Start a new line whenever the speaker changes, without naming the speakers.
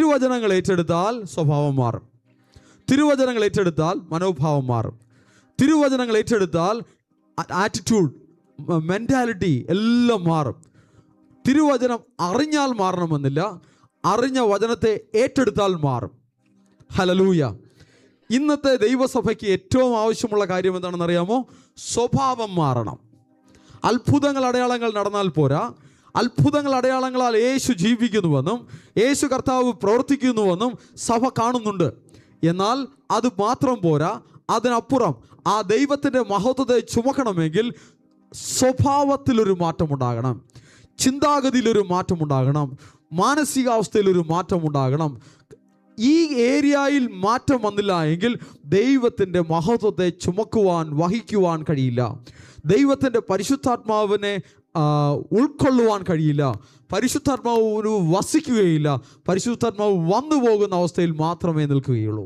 തിരുവചനങ്ങൾ ഏറ്റെടുത്താൽ സ്വഭാവം മാറും. തിരുവചനങ്ങൾ ഏറ്റെടുത്താൽ മനോഭാവം മാറും. തിരുവചനങ്ങൾ ഏറ്റെടുത്താൽ ആറ്റിറ്റ്യൂഡ്, മെൻറ്റാലിറ്റി എല്ലാം മാറും. തിരുവചനം അറിഞ്ഞാൽ മാറണമെന്നില്ല, അറിഞ്ഞ വചനത്തെ ഏറ്റെടുത്താൽ മാറും. ഹല്ലേലൂയ. ഇന്നത്തെ ദൈവസഭയ്ക്ക് ഏറ്റവും ആവശ്യമുള്ള കാര്യം എന്താണെന്ന് അറിയാമോ? സ്വഭാവം മാറണം. അത്ഭുതങ്ങൾ അടയാളങ്ങൾ നടന്നാൽ പോരാ. അത്ഭുതങ്ങൾ അടയാളങ്ങളാൽ യേശു ജീവിക്കുന്നുവെന്നും യേശു കർത്താവ് പ്രവർത്തിക്കുന്നുവെന്നും സഭ കാണുന്നുണ്ട്. എന്നാൽ അത് മാത്രം പോരാ. അതിനപ്പുറം ആ ദൈവത്തിൻ്റെ മഹത്വത്തെ ചുമക്കണമെങ്കിൽ സ്വഭാവത്തിലൊരു മാറ്റമുണ്ടാകണം, ചിന്താഗതിയിലൊരു മാറ്റമുണ്ടാകണം, മാനസികാവസ്ഥയിലൊരു മാറ്റമുണ്ടാകണം. ഈ ഏരിയയിൽ മാറ്റം വന്നില്ല എങ്കിൽ ദൈവത്തിൻ്റെ മഹത്വത്തെ ചുമക്കുവാൻ, വഹിക്കുവാൻ കഴിയില്ല. ദൈവത്തിൻ്റെ പരിശുദ്ധാത്മാവിനെ ഉൾക്കൊള്ളുവാൻ കഴിയില്ല. പരിശുദ്ധാത്മാവ് വസിക്കുകയില്ല. പരിശുദ്ധാത്മാവ് വന്നു പോകുന്ന അവസ്ഥയിൽ മാത്രമേ നിൽക്കുകയുള്ളൂ.